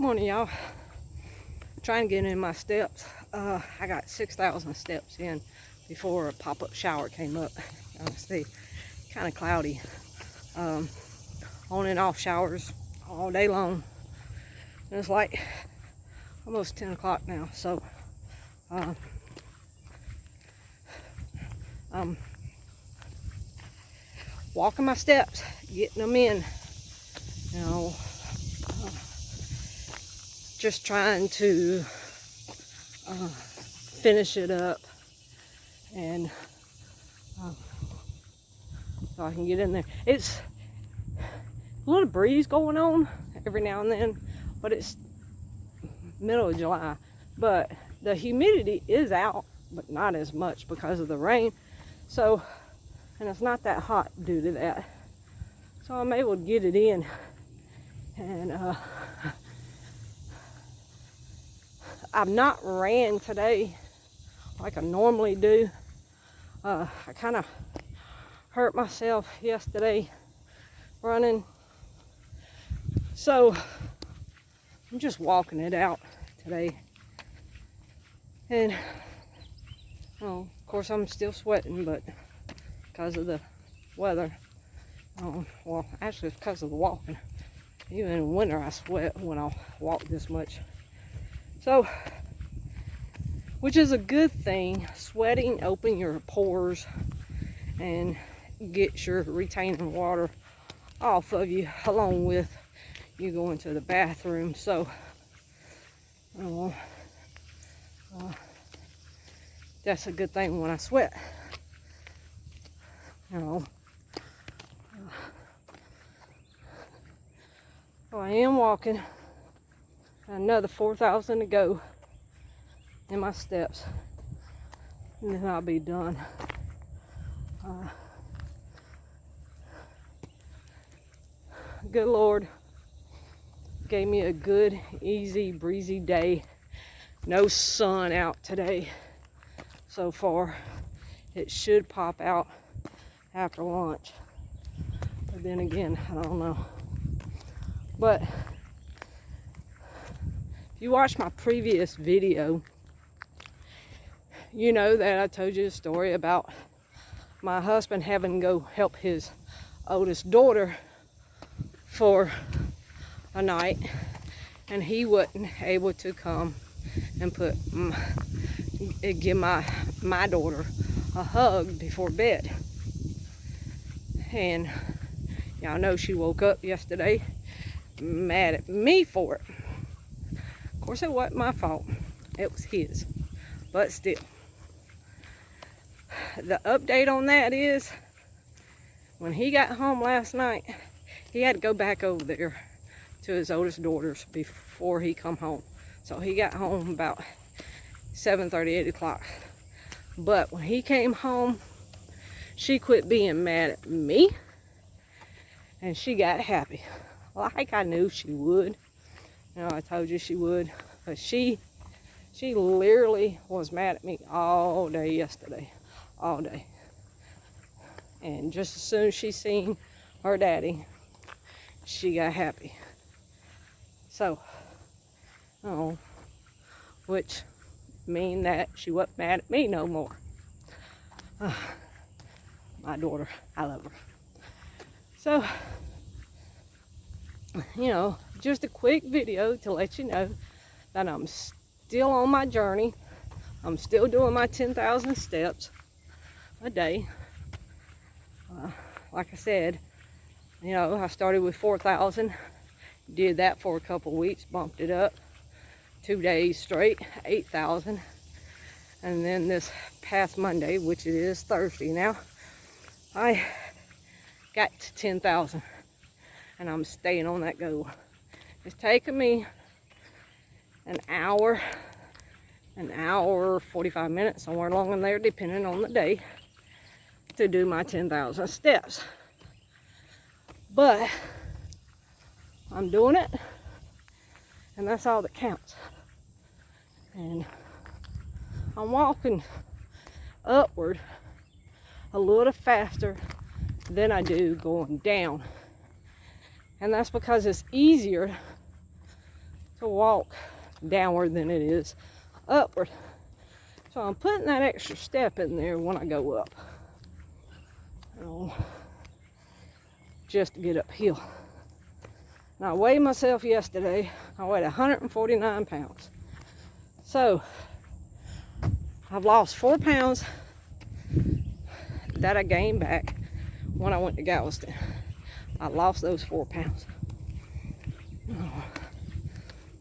Morning, y'all. Trying to get in my steps. I got 6,000 steps in before a pop-up shower came up. See, kind of cloudy. On and off showers all day long. And it's like almost 10 o'clock now, so I'm walking my steps, getting them in, you know, just trying to finish it up, and so I can get in there. It's a little breeze going on every now and then, but it's middle of July, but the humidity is out, but not as much because of the rain. So, and it's not that hot due to that, so I'm able to get it in. And I've not ran today like I normally do. I kind of hurt myself yesterday running, so I'm just walking it out today. And of course I'm still sweating, but because of the weather, well, actually it's because of the walking. Even in winter I sweat when I walk this much, so, which is a good thing. Sweating opens your pores and gets your retaining water off of you, along with you going to the bathroom. So that's a good thing when I sweat. So I am walking. Another 4,000 to go in my steps, and then I'll be done. Good Lord gave me a good, easy, breezy day. No sun out today so far. It should pop out after lunch, but then again, I don't know. But if you watched my previous video, you know that I told you a story about my husband having to go help his oldest daughter for a night, and he wasn't able to come and give my daughter a hug before bed. And y'all know she woke up yesterday mad at me for it. Of course, it wasn't my fault, it was his, but still. The update on that is, when he got home last night, he had to go back over there to his oldest daughter's before he come home. So he got home about 7:30, 8 o'clock. But when he came home, she quit being mad at me, and she got happy, like I knew she would. I told you she would, but she literally was mad at me all day yesterday, all day. And just as soon as she seen her daddy, she got happy. So, which mean that she wasn't mad at me no more. My daughter, I love her. So, just a quick video to let you know that I'm still on my journey. I'm still doing my 10,000 steps a day. Like I said, I started with 4,000, did that for a couple weeks, bumped it up 2 days straight, 8,000. And then this past Monday, which it is Thursday now, I got to 10,000, and I'm staying on that goal. It's taken me an hour, 45 minutes, somewhere along in there, depending on the day, to do my 10,000 steps. But I'm doing it, and that's all that counts. And I'm walking upward a little faster than I do going down. And that's because it's easier to walk downward than it is upward. So I'm putting that extra step in there when I go up. Just to get uphill. Now, I weighed myself yesterday. I weighed 149 pounds. So, I've lost 4 pounds that I gained back when I went to Galveston. I lost those 4 pounds.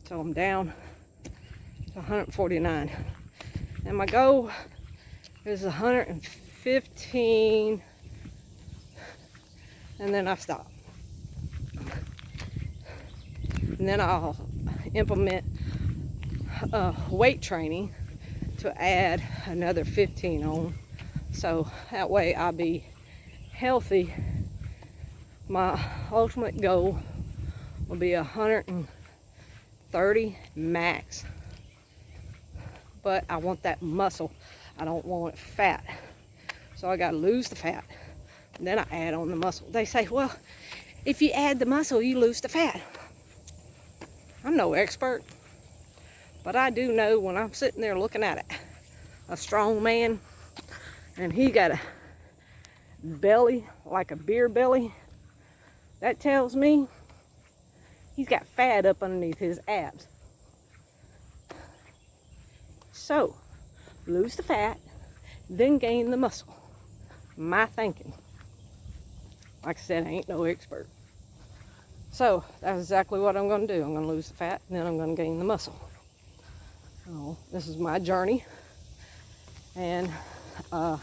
So, I'm down to 149. And my goal is 115. And then I stop. And then I'll implement weight training to add another 15 on. So that way I'll be healthy. My ultimate goal will be 130 max. But I want that muscle. I don't want it fat. So I got to lose the fat. And then I add on the muscle. They say, well, if you add the muscle, you lose the fat. I'm no expert, but I do know when I'm sitting there looking at it, a strong man, and he got a belly like a beer belly, that tells me he's got fat up underneath his abs. So, lose the fat, then gain the muscle. My thinking. Like I said, I ain't no expert. So, that's exactly what I'm going to do. I'm going to lose the fat, and then I'm going to gain the muscle. So, this is my journey. And I'm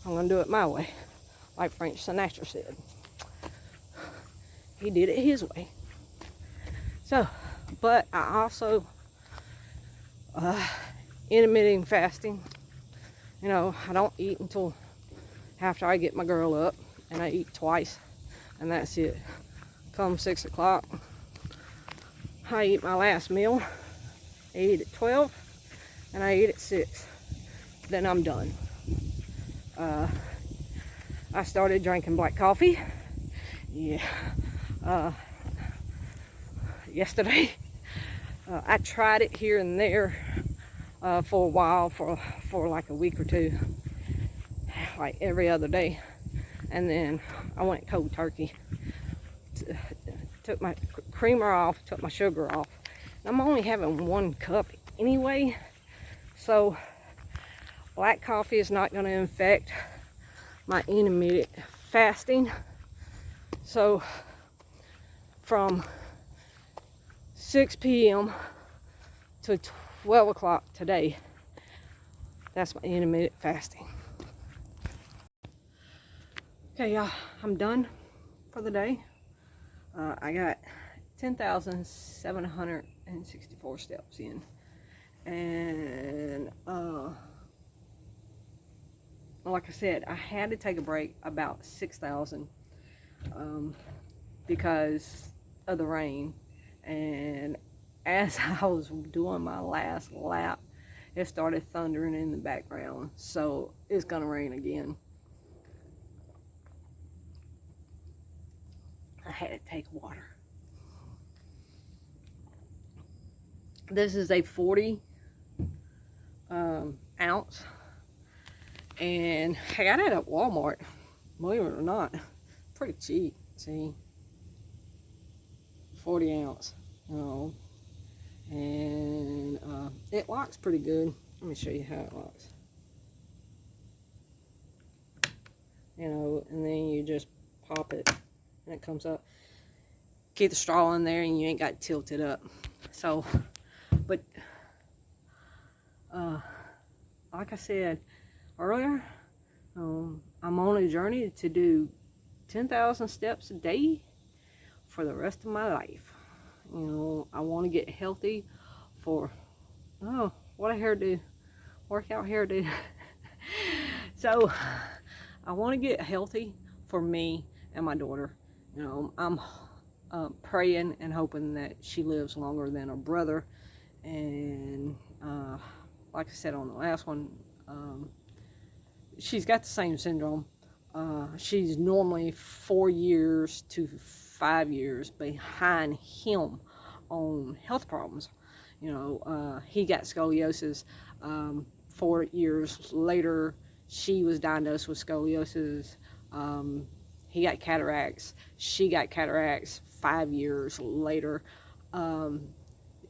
going to do it my way. Like Frank Sinatra said. He did it his way. So, but I also, intermittent fasting. You know, I don't eat until after I get my girl up. And I eat twice. And that's it. Come 6 o'clock, I eat my last meal. I eat at 12, and I eat at 6. Then I'm done. I started drinking black coffee. Yeah. Yesterday. I tried it here and there for a while, for like a week or two, like every other day. And then I went cold turkey. Took my creamer off, took my sugar off. I'm only having 1 cup anyway. So black coffee is not going to affect my intermittent fasting. So from 6 p.m. to 12 o'clock today, that's my intermittent fasting. Okay, y'all, I'm done for the day. I got 10,764 steps in. And like I said, I had to take a break about 6,000 because of the rain. And as I was doing my last lap, it started thundering in the background. So it's gonna rain again. I had to take water. This is a 40 ounce, and I got it at Walmart, believe it or not. Pretty cheap. See, 40 ounce, and it locks pretty good. Let me show you how it locks. And then you just pop it and it comes up. Keep the straw in there and you ain't got to tilt it up. So, but like I said earlier, I'm on a journey to do 10,000 steps a day for the rest of my life. I want to get healthy for, what a hairdo, workout hairdo. So I want to get healthy for me and my daughter. I'm praying and hoping that she lives longer than her brother. And like I said on the last one, she's got the same syndrome. She's normally 4 years to 5 years behind him on health problems. He got scoliosis. 4 years later, she was diagnosed with scoliosis. He got cataracts. She got cataracts 5 years later.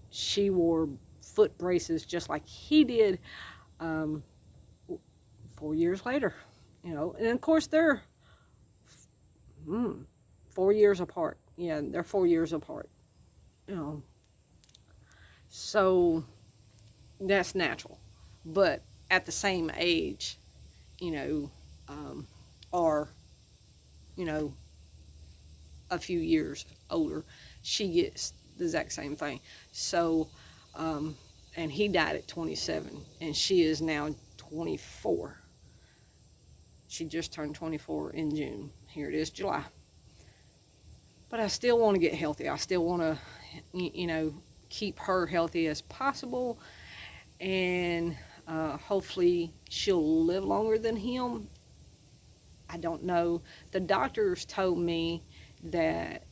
She wore foot braces just like he did 4 years later. And of course they're 4 years apart. Yeah, they're 4 years apart. So that's natural. But at the same age, or, a few years older, she gets the exact same thing. So, and he died at 27, and she is now 24. She just turned 24 in June. Here it is, July. But I still want to get healthy. I still want to, keep her healthy as possible. And hopefully she'll live longer than him. I don't know. The doctors told me that,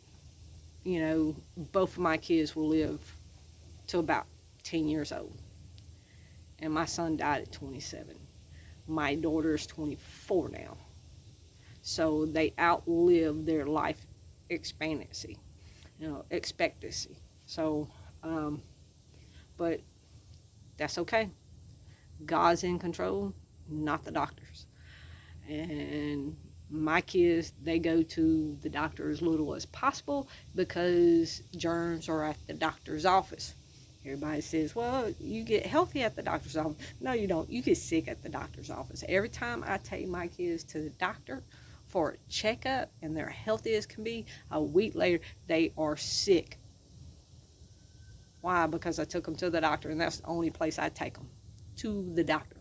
both of my kids will live to about 10 years old. And my son died at 27. My daughter's 24 now. So they outlive their life expectancy. So, but that's okay. God's in control, not the doctors. And my kids, they go to the doctor as little as possible because germs are at the doctor's office. Everybody says, well, you get healthy at the doctor's office. No, you don't. You get sick at the doctor's office. Every time I take my kids to the doctor for a checkup and they're healthy as can be, a week later, they are sick. Why? Because I took them to the doctor, and that's the only place I take them, to the doctor.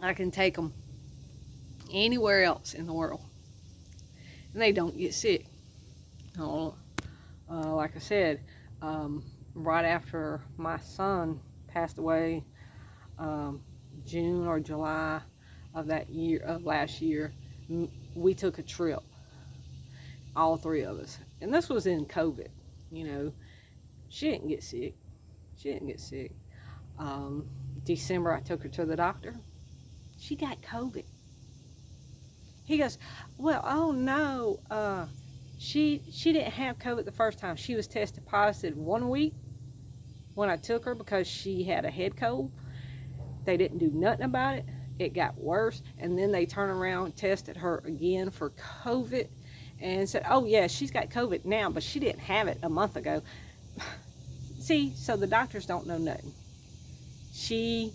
I can take them anywhere else in the world, and they don't get sick. Like I said, right after my son passed away, June or July of last year, we took a trip, all three of us, and this was in COVID. She didn't get sick. December, I took her to the doctor. She got COVID. He goes, well, oh no, she didn't have COVID the first time. She was tested positive 1 week when I took her because she had a head cold. They didn't do nothing about it. It got worse, and then they turned around and tested her again for COVID and said, oh yeah, she's got COVID now, but she didn't have it a month ago. See, so the doctors don't know nothing. She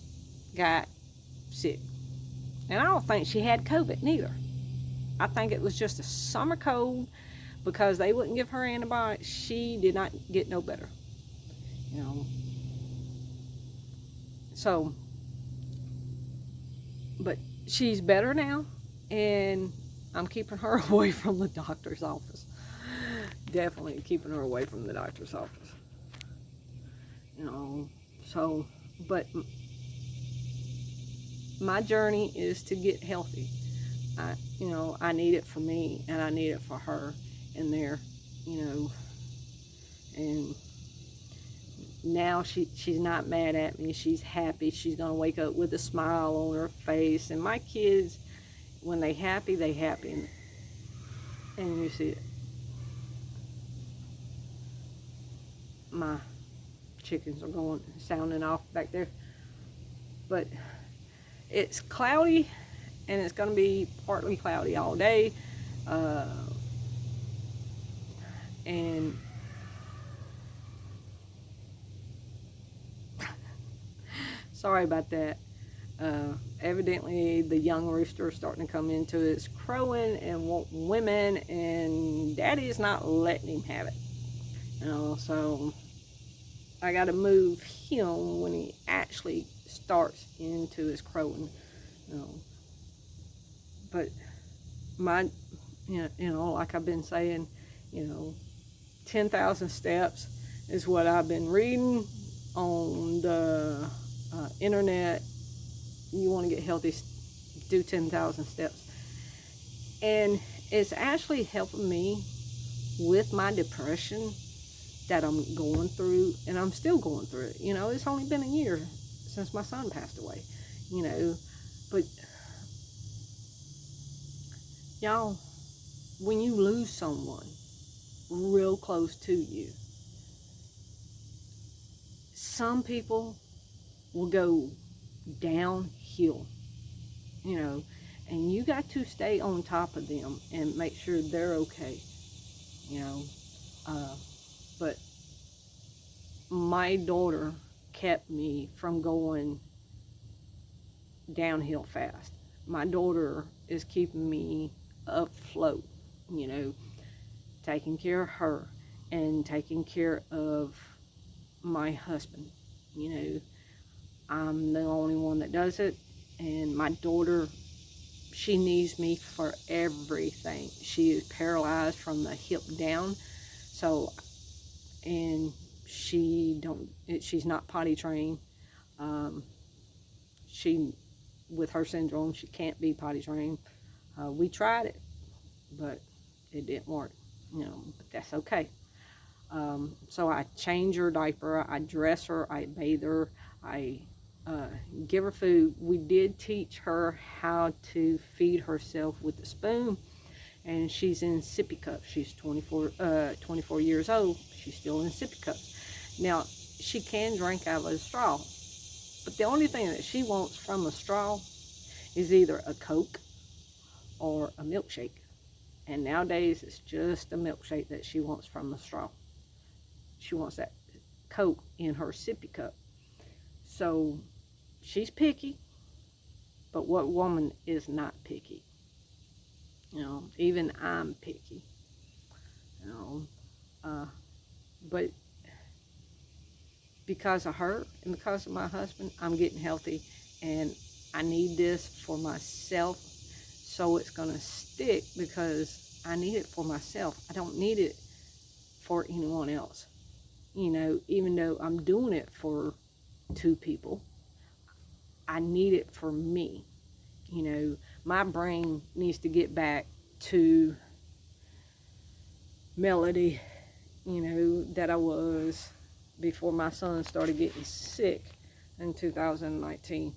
got sick. And I don't think she had COVID neither. I think it was just a summer cold because they wouldn't give her antibiotics. She did not get no better. So, but she's better now, and I'm keeping her away from the doctor's office. Definitely keeping her away from the doctor's office. So, but my journey is to get healthy. I need it for me, and I need it for her in there, and now she's not mad at me. She's happy. She's going to wake up with a smile on her face. And my kids, when they happy, they happy. And you see it. My chickens are sounding off back there. But it's cloudy, and it's going to be partly cloudy all day. And sorry about that. Evidently the young rooster is starting to come into its crowing and want women, and daddy is not letting him have it. So I got to move him when he actually starts into his crowing. But my, like I've been saying, 10,000 steps is what I've been reading on the internet. You want to get healthy, do 10,000 steps. And it's actually helping me with my depression that I'm going through, and I'm still going through it. You know, it's only been a year since my son passed away, you know, but y'all, when you lose someone real close to you, some people will go downhill, you know, and you got to stay on top of them and make sure they're okay, you know. But my daughter kept me from going downhill fast. My daughter is keeping me afloat, you know, taking care of her and taking care of my husband. You know, I'm the only one that does it, and my daughter, she needs me for everything. She is paralyzed from the hip down, so, and she's not potty trained. She, with her syndrome, she can't be potty trained. We tried it, but it didn't work, you know, but that's okay. So I change her diaper, I dress her, I bathe her, I give her food. We did teach her how to feed herself with a spoon, and she's in sippy cups. She's 24 years old. She's still in sippy cups. Now, she can drink out of a straw, but the only thing that she wants from a straw is either a Coke or a milkshake. And nowadays, it's just a milkshake that she wants from a straw. She wants that Coke in her sippy cup. So she's picky, but what woman is not picky? You know, even I'm picky. You know, but because of her and because of my husband, I'm getting healthy, and I need this for myself, so it's gonna stick because I need it for myself. I don't need it for anyone else. You know, even though I'm doing it for 2 people, I need it for me. You know, my brain needs to get back to Melody, you know, that I was before my son started getting sick in 2019.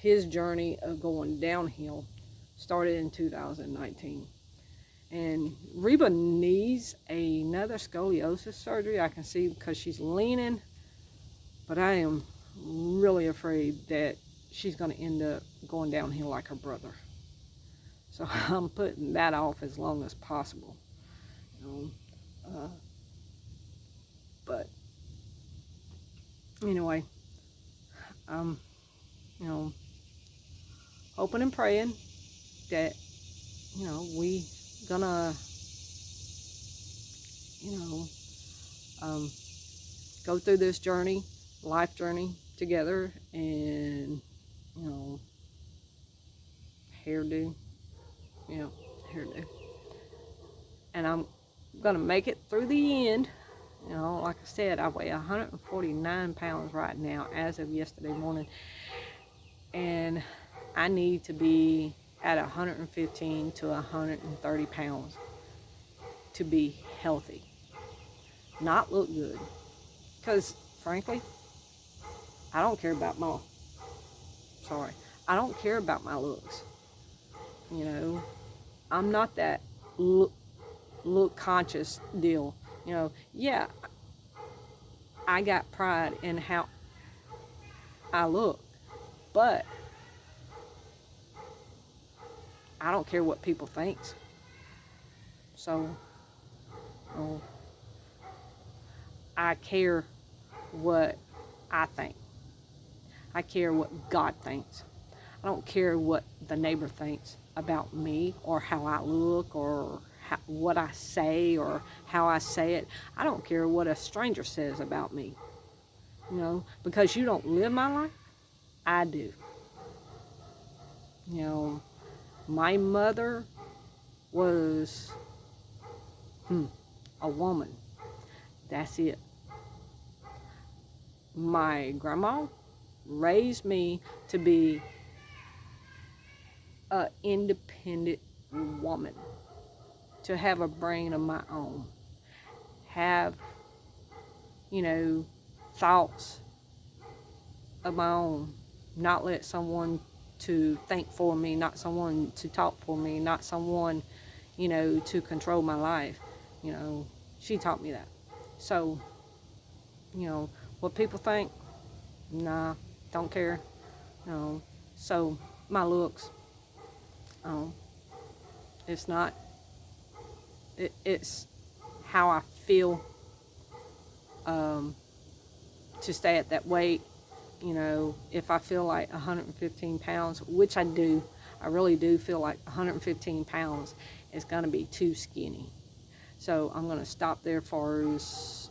His journey of going downhill started in 2019. And Reba needs another scoliosis surgery, I can see, because she's leaning. But I am really afraid that she's going to end up going downhill like her brother. So I'm putting that off as long as possible. You know? But anyway, you know, hoping and praying that, you know, we gonna, you know, go through this journey, life journey together, and, you know, hairdo, and I'm gonna make it through the end. You know, like I said, I weigh 149 pounds right now as of yesterday morning, and I need to be at 115 to 130 pounds to be healthy, not look good. Because frankly, I don't care about I don't care about my looks. You know, I'm not that look conscious deal. You know, yeah, I got pride in how I look, but I don't care what people think. So, I care what I think. I care what God thinks. I don't care what the neighbor thinks about me or how I look or what I say or how I say it. I don't care what a stranger says about me. You know, because you don't live my life, I do. You know, my mother was a woman. That's it. My grandma raised me to be an independent woman. to have a brain of my own, have, you know, thoughts of my own, not let someone to think for me, not someone to talk for me, not someone, you know, to control my life. You know, she taught me that. So, you know, what people think, nah, don't care. You know, so my looks, it's not, it's how I feel to stay at that weight. You know, if I feel like 115 pounds, which I do, I really do feel like 115 pounds is going to be too skinny. So I'm going to stop there far as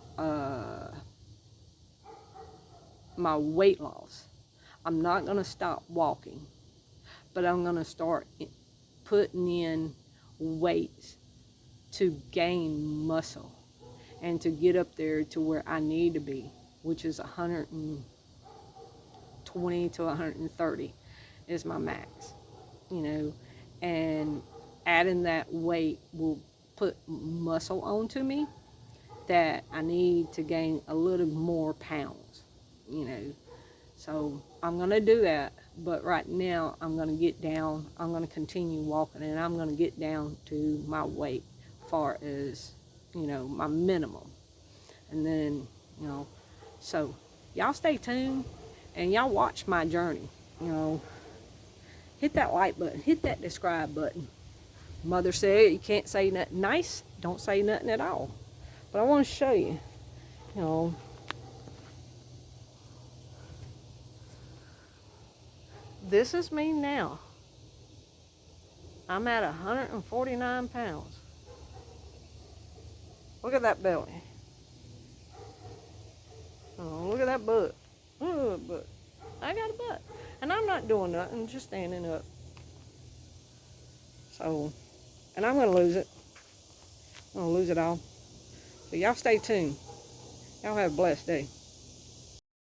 my weight loss. I'm not going to stop walking, but I'm going to start putting in weights to gain muscle and to get up there to where I need to be, which is 120 to 130 is my max, you know, and adding that weight will put muscle onto me that I need to gain a little more pounds, you know. So I'm going to do that, but right now I'm going to get down, I'm going to continue walking, and I'm going to get down to my weight far as, you know, my minimum. And then, you know, so y'all stay tuned and y'all watch my journey. You know, hit that like button, hit that subscribe button. Mother said you can't say nothing nice, don't say nothing at all. But I want to show you, you know, this is me now. I'm at 149 pounds. Look at that belly. Oh, look at that butt. Oh, butt. I got a butt. And I'm not doing nothing, just standing up. So, and I'm going to lose it. I'm going to lose it all. So y'all stay tuned. Y'all have a blessed day.